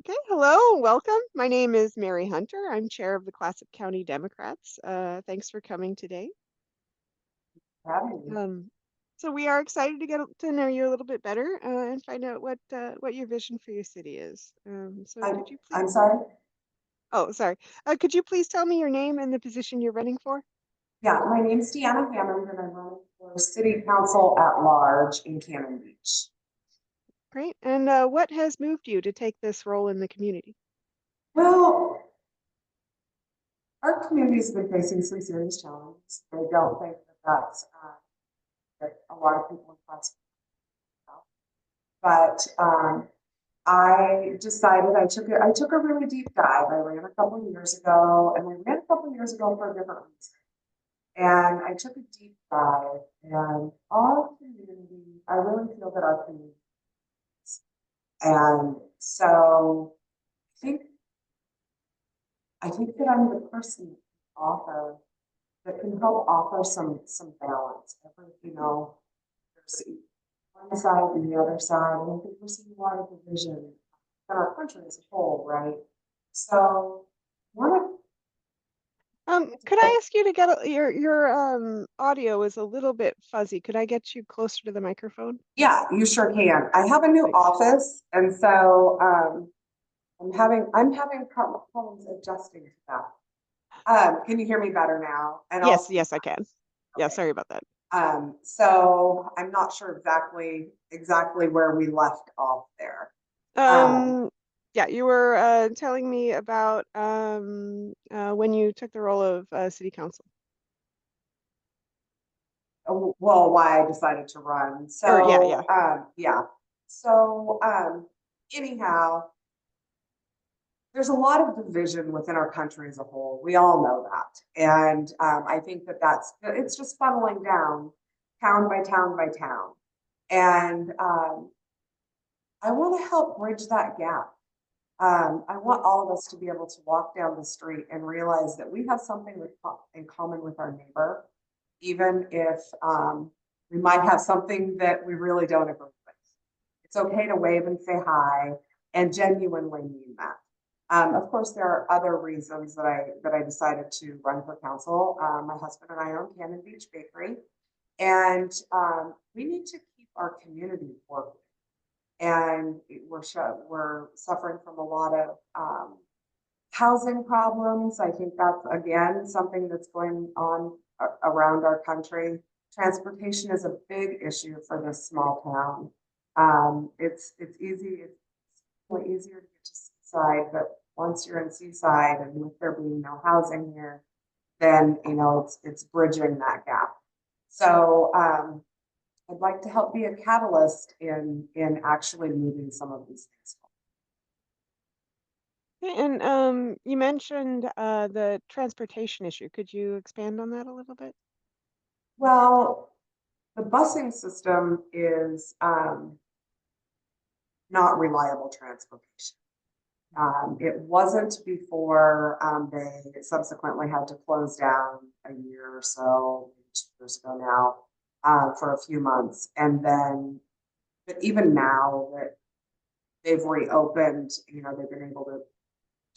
Okay, hello, welcome. My name is Mary Hunter. I'm chair of the Classic County Democrats. Thanks for coming today. Having me. Um, so we are excited to get to know you a little bit better and find out what your vision for your city is. So I'm could you please? I'm sorry. Oh, sorry. Could you please tell me your name and the position you're running for? Yeah, my name's Deanna Hammond, and I'm running for City Council at Large in Cannon Beach. Great. And what has moved you to take this role in the community? Well, our community's been facing some serious challenges. I don't think that's that a lot of people in class about. But I decided I took a really deep dive. I ran a couple of years ago, and I ran a couple of years ago for a different reason. And I took a deep dive, and our community, I really feel that our community, and so I think I think that I'm the person offer that can help offer some balance. There's one side and the other side, and I think we're seeing a lot of division in our country as a whole, right? So one of Could I ask you to get your audio is a little bit fuzzy. Could I get you closer to the microphone? yeah, you sure can. I have a new Thanks. office, and so I'm having problems adjusting to that. Can you hear me better now? And I'll Yes, speak. yes, I can. Yeah, Okay. sorry about that. So I'm not sure exactly where we left off there. Um, Um, yeah, you were telling me about when you took the role of city council. well, why I decided to run. Or yeah, yeah. Yeah. So, anyhow, there's a lot of division within our country as a whole. We all know that. And I think it's just funneling down town by town by town. And I want to help bridge that gap. I want all of us to be able to walk down the street and realize that we have something in common with our neighbor, even if we might have something that we really don't agree with. It's okay to wave and say hi and genuinely mean that. Of course, there are other reasons that I decided to run for council. My husband and I own Cannon Beach Bakery, and we need to keep our community working. And we're suffering from a lot of housing problems. I think that's again something that's going on around our country. Transportation is a big issue for this small town. It's really easier to get to Seaside, but once you're in Seaside and with there being no housing here, then it's bridging that gap. So I'd like to help be a catalyst in actually moving some of these things forward. Okay, and you mentioned the transportation issue. Could you expand on that a little bit? Well, the busing system is not reliable transportation. It wasn't before they subsequently had to close down a year or so, maybe 2 years ago now, for a few months. And then, but even now that they've reopened, they've been able to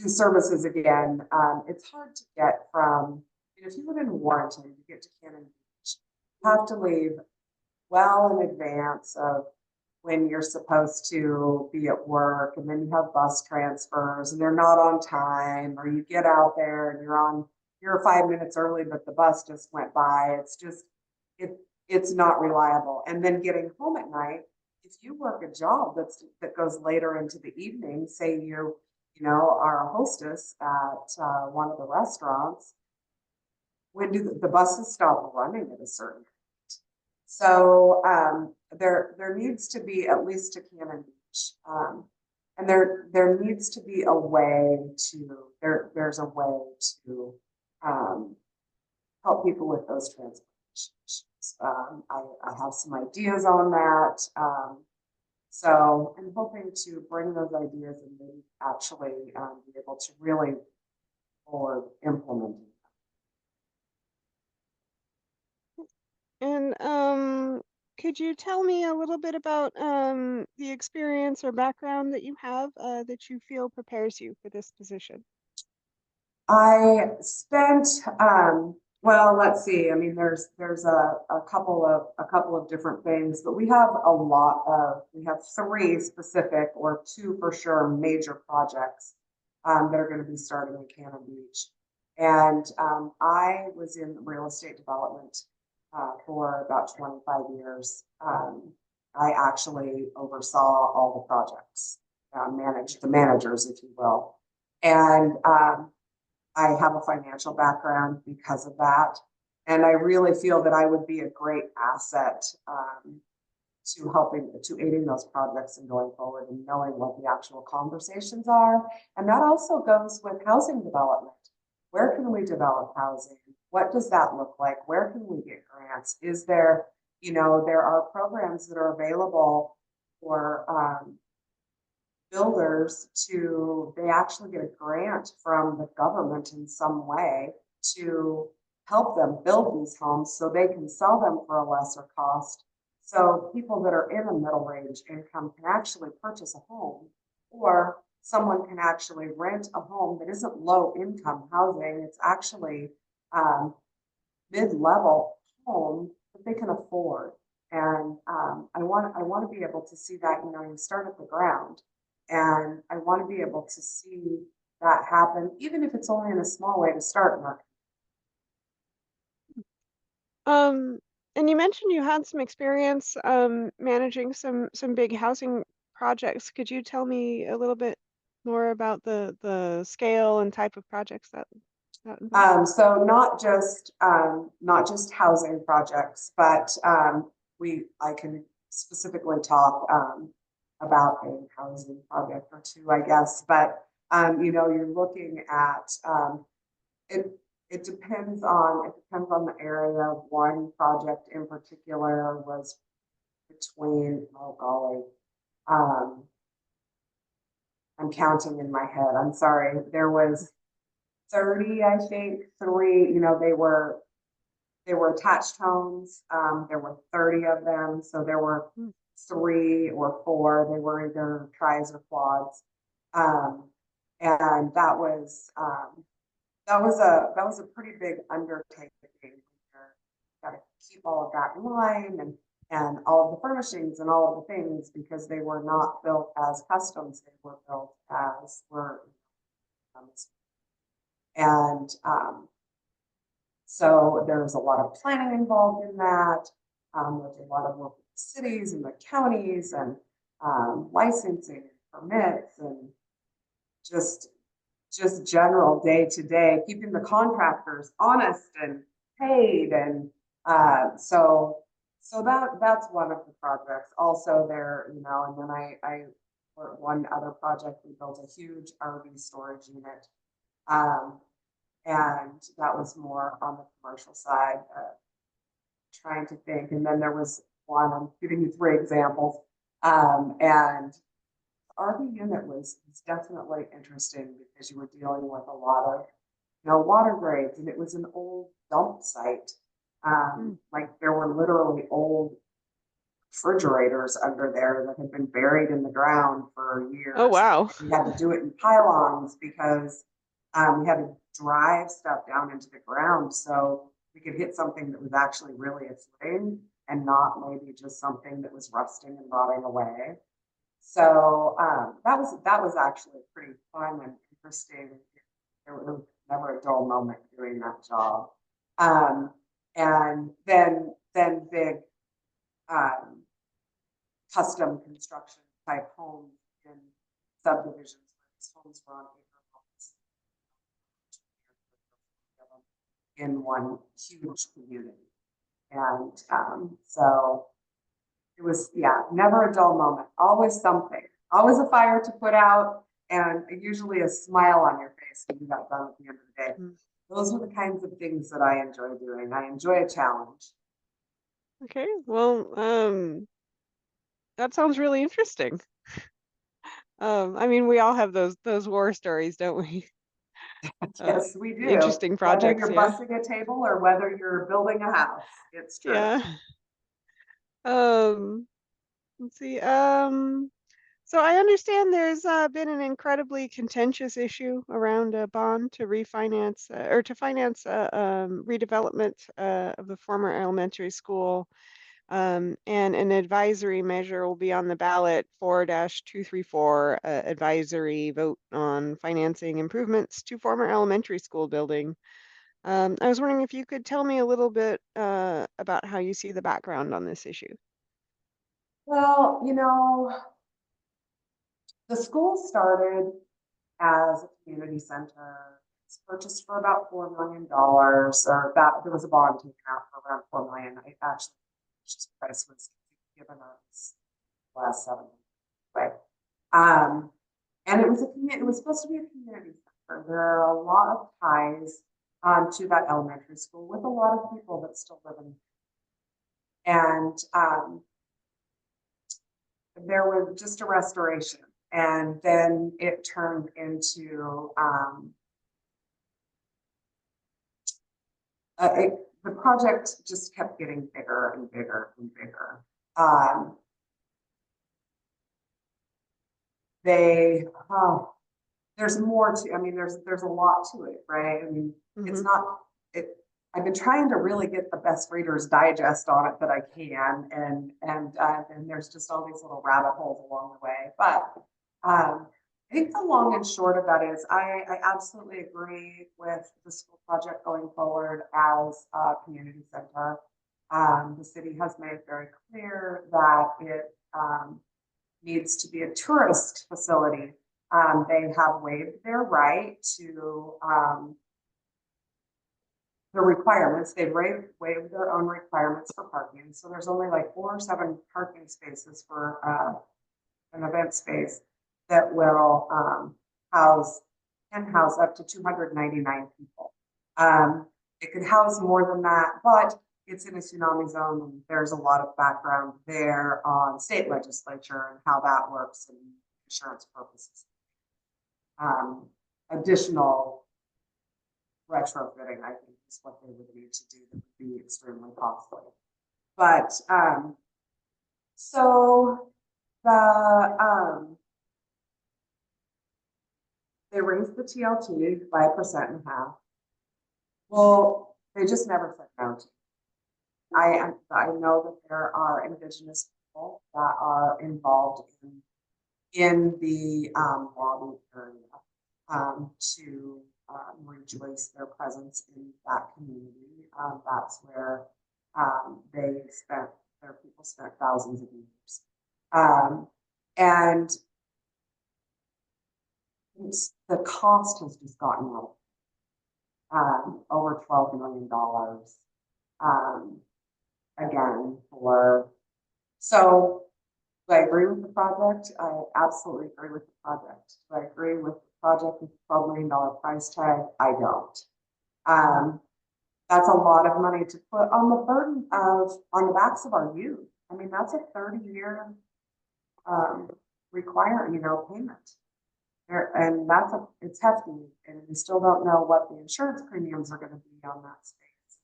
do services again. It's hard to get from, if you live in Warrenton to get to Cannon Beach, you have to leave well in advance of when you're supposed to be at work, and then you have bus transfers and they're not on time, or you get out there and you're 5 minutes early, but the bus just went by. It's not reliable. And then getting home at night, if you work a job that goes later into the evening, say are a hostess at one of the restaurants, when do the buses stop running at a certain point? So there needs to be, at least to Cannon Beach, and there needs to be a way there's a way to help people with those transportation issues. I have some ideas on that. So I'm hoping to bring those ideas and maybe actually be able to really forward implementing. And Could you tell me a little bit about the experience or background that you have that you feel prepares you for this position? I spent, well, let's see. I mean, there's a couple of different things, but we have three specific or two for sure major projects that are going to be starting in Cannon Beach. And I was in real estate development for about 25 years. I actually oversaw all the projects, managed the managers, if you will. And I have a financial background because of that. And I really feel that I would be a great asset to aiding those projects and going forward and knowing what the actual conversations are. And that also goes with housing development. Where can we develop housing? What does that look like? Where can we get grants? Is there, there are programs that are available for builders they actually get a grant from the government in some way to help them build these homes so they can sell them for a lesser cost. So people that are in a middle range income can actually purchase a home, or someone can actually rent a home that isn't low income housing. It's actually mid-level home that they can afford. And I want to be able to see that, you start at the ground. And I want to be able to see that happen, even if it's only in a small way to start. Um, and you mentioned you had some experience managing some big housing projects. Could you tell me a little bit more about the scale and type of projects that involved? So not just housing projects, but I can specifically talk about a housing project or two, I guess. But you're looking at it. It depends on the area. One project in particular was between, oh golly, I'm counting in my head. I'm sorry. There was 30, I think, three, they were attached homes. There were 30 of them. So there were three or four. They were either tris or quads. And that was a pretty big undertaking. You got to keep all of that in line and all of the furnishings and all of the things, because they were not built as customs. They were built as were and so there's a lot of planning involved in that. There's a lot of work with the cities and the counties and licensing and permits and just general day to day, keeping the contractors honest and paid. And so that's one of the projects. Also there, and then I for one other project, we built a huge RV storage unit. And that was more on the commercial side, trying to think. And then there was one, I'm giving you three examples. And the RV unit was definitely interesting because you were dealing with a lot of, water grades, and it was an old dump site. Like there were literally old refrigerators under there that had been buried in the ground for Oh, years. wow. We had to do it in pylons because we had to drive stuff down into the ground so we could hit something that was actually really a footing and not maybe just something that was rusting and rotting away. So that was actually pretty fun and interesting. There was never a dull moment doing that job. And then big custom construction type homes in subdivisions where these homes were on acre lots in one huge community. And so it was, yeah, never a dull moment, always something, always a fire to put out, and usually a smile on your face when you got done at the end of the day. Those are the kinds of things that I enjoy doing. I enjoy a challenge. Okay, well, that sounds really interesting. I mean, we all have those war stories, don't we? Uh, Yes, we do. Interesting Whether projects, you're yeah. busting a table or whether you're building a house, it's true. Yeah. Um, let's see. So I understand there's been an incredibly contentious issue around a bond to refinance or to finance redevelopment of the former elementary school. And an advisory measure will be on the ballot 4-234 advisory vote on financing improvements to former elementary school building. I was wondering if you could tell me a little bit about how you see the background on this issue. Well, the school started as a community center. It's purchased for about $4 million, or that there was a bond taken out for around $4 million. I actually, purchase price was given us last 7 months. Right. And it was it was supposed to be a community center. There are a lot of ties to that elementary school with a lot of people that still live in. And there was just a restoration, and then it turned into the project just kept getting bigger and bigger and bigger. They there's more to, I mean, there's a lot to it, right? I mean, it's Hmm. not it. I've been trying to really get the best Reader's Digest on it that I can, and there's just all these little rabbit holes along the way. But I think the long and short of that is I absolutely agree with the school project going forward as a community center. The city has made very clear that it needs to be a tourist facility. They have waived their right to the requirements. They've waived their own requirements for parking. So there's only like 4 or 7 parking spaces for an event space that will house can house up to 299 people. It could house more than that, but it's in a tsunami zone, and there's a lot of background there on state legislature and how that works and insurance purposes. Additional retrofitting, I think, is what they would need to do that would be extremely costly. But so the they raised the TLT by 1.5%. Well, they just never said no to. I know that there are Indigenous people that are involved in the lobby area to rejoice their presence in that community. That's where their people spent thousands of years. And the cost has just gotten out over $12 million again for. So do I agree with the project? I absolutely agree with the project. Do I agree with the project with the $12 million price tag? I don't. That's a lot of money to put on the burden of on the backs of our youth. I mean, that's a 30-year payment. And it's hefty, and we still don't know what the insurance premiums are going to be on that space,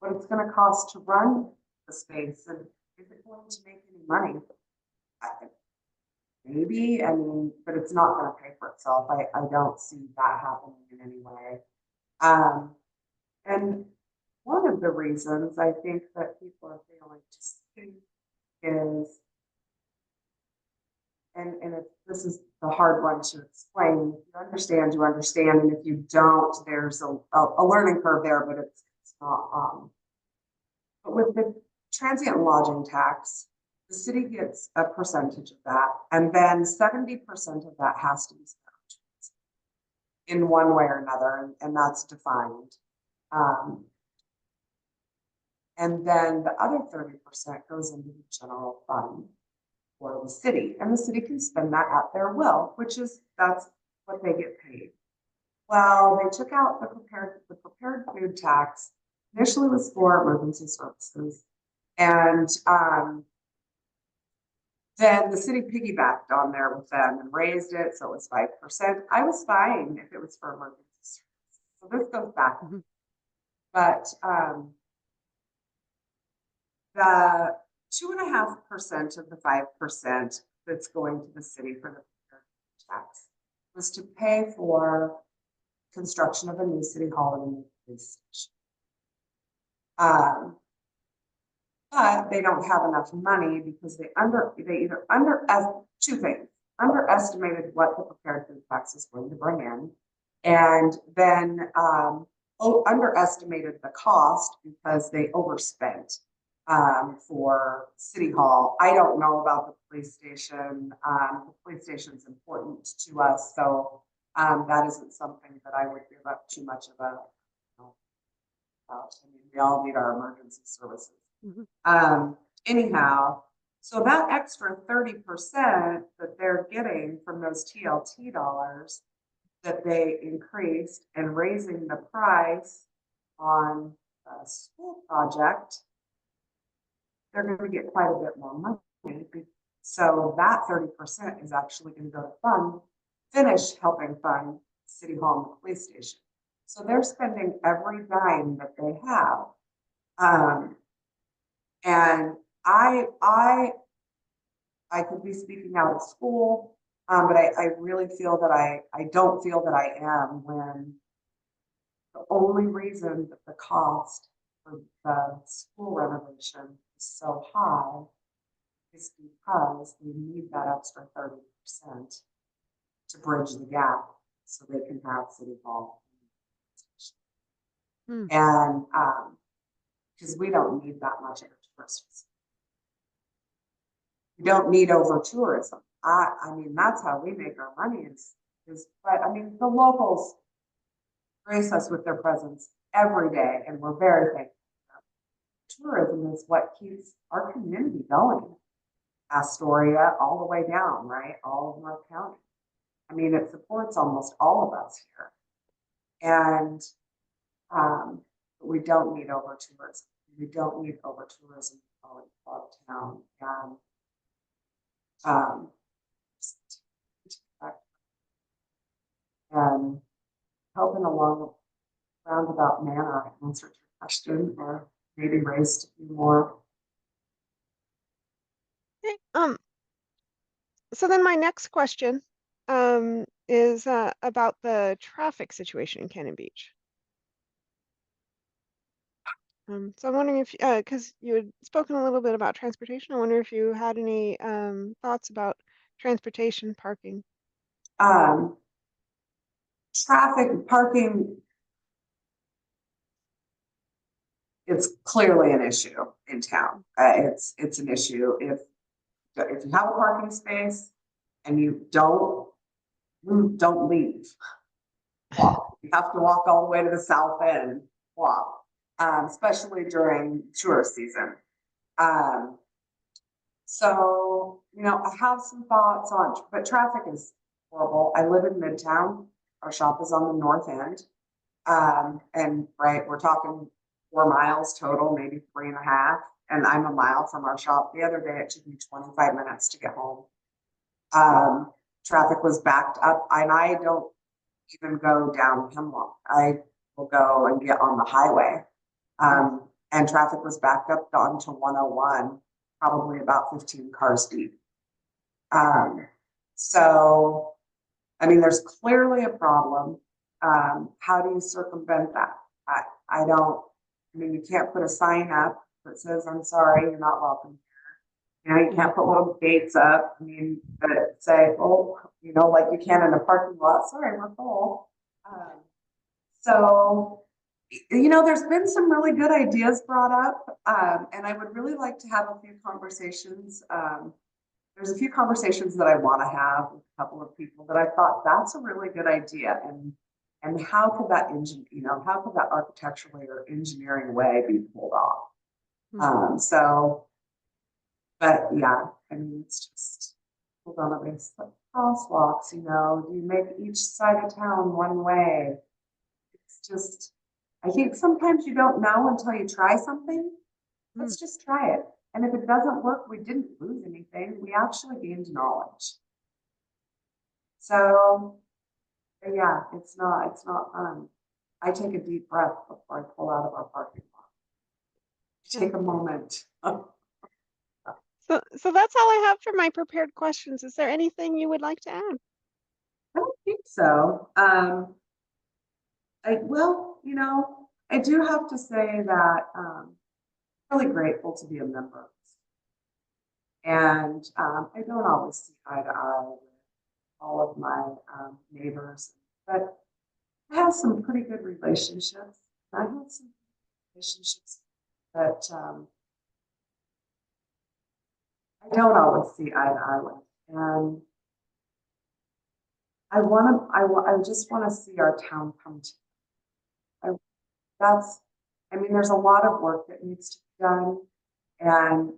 what it's going to cost to run the space, and is it going to make any money? Maybe, I mean, but it's not going to pay for itself. I don't see that happening in any way. And one of the reasons I think that people are failing to see is, and this is the hard one to explain. If you understand, you understand, and if you don't, there's a learning curve there, but it's not. But with the transient lodging tax, the city gets a percentage of that, and then 70% of that has to be spent in one way or another, and that's defined. And then the other 30% goes into the general fund for the city, and the city can spend that at their will, that's what they get paid. Well, they took out the prepared food tax. Initially was for emergency services, and then the city piggybacked on there with them and raised it, so it was 5%. I was fine if it was for emergency services. So this goes back, but the 2.5% of the 5% that's going to the city for the tax was to pay for construction of a new city hall and a new police station. But they don't have enough money because they either as two things, underestimated what the prepared food tax is going to bring in, and then underestimated the cost because they overspent for City Hall. I don't know about the police station. The police station is important to us, so that isn't something that I would give up too much of a. I mean, we all need our emergency services. Mm-hmm. Anyhow, so that extra 30% that they're getting from those TLT dollars that they increased and raising the price on a school project, they're going to get quite a bit more money. So that 30% is actually going to go to finish helping fund City Hall and the police station. So they're spending every dime that they have. And I could be speaking out of school, but I really feel that I don't feel that I am when the only reason that the cost for the school renovation is so high is because they need that extra 30% to bridge the gap so they can have City Hall. And because we don't need that much of a tourist. We don't need over tourism. I mean, that's how we make our money but I mean, the locals grace us with their presence every day, and we're very thankful. Tourism is what keeps our community going. Astoria, all the way down, right? All of North County. I mean, it supports almost all of us here. And we don't need over tourism. We don't need over tourism in Club Town. And helping along a roundabout manner, I answered your question or maybe raised a few more. Okay. So then my next question is about the traffic situation in Cannon Beach. So I'm wondering if, because you had spoken a little bit about transportation, I wonder if you had any thoughts about transportation, parking. Traffic, parking, it's clearly an issue in town. It's an issue if you have a parking space and you don't leave. Walk. You have to walk all the way to the south end. Walk. Especially during tourist season. So, you know, I have some thoughts on, but traffic is horrible. I live in Midtown. Our shop is on the north end. And right, we're talking 4 miles total, maybe 3.5. And I'm a mile from our shop. The other day, it took me 25 minutes to get home. Traffic was backed up, and I don't even go down Hemlock. I will go and get on the highway. And traffic was backed up onto 101, probably about 15 cars deep. So, I mean, there's clearly a problem. How do you circumvent that? I mean, you can't put a sign up that says, I'm sorry, you're not welcome here. You know, you can't put little gates up. I mean, that say, oh, you know, like you can in a parking lot, sorry, we're full. So, you know, there's been some really good ideas brought up, and I would really like to have a few conversations. There's a few conversations that I want to have with a couple of people that I thought that's a really good idea, and how could that how could that architecturally or engineering way be pulled off? So, but yeah, I mean, it's just hold on a minute. Crosswalks, you know, do you make each side of town one way? It's just. I think sometimes you don't know until you try something. Let's just try it. And if it doesn't work, we didn't lose anything. We actually gained knowledge. So yeah, it's not fun. I take a deep breath before I pull out of our parking lot. Take a moment. So that's all I have for my prepared questions. Is there anything you would like to add? I don't think so. I do have to say that really grateful to be a member. And I don't always see eye to eye with all of my neighbors, but I have some pretty good relationships. I have some relationships that I don't always see eye to eye with. And I just want to see our town come to. I, that's, I mean, there's a lot of work that needs to be done, and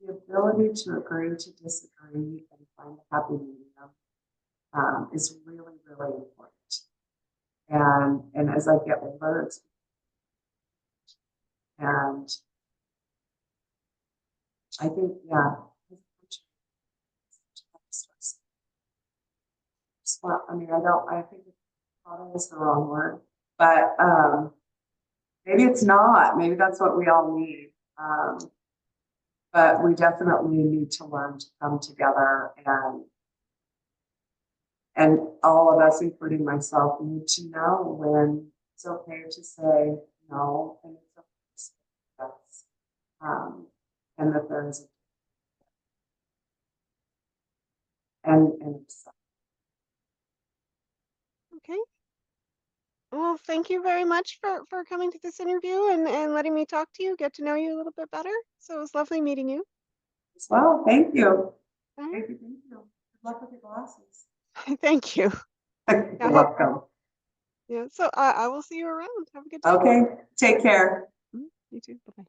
the ability to agree to disagree and find a happy medium is really, really important. And as I get older, and I think, yeah, I mean, I think product is the wrong word, but maybe it's not. Maybe that's what we all need. But we definitely need to learn to come together, and all of us, including myself, need to know when it's okay to say no, and it's okay to say yes, and that there's and accept. Okay. Well, thank you very much for coming to this interview and letting me talk to you, get to know you a little bit better. So it was lovely meeting you. As well. Thank you. All right. Thank you. Thank you. Good luck with your glasses. Thank you. I You're hope, welcome. yeah. So I will see you around. Have a good day. Okay. Take care. You too. Bye-bye.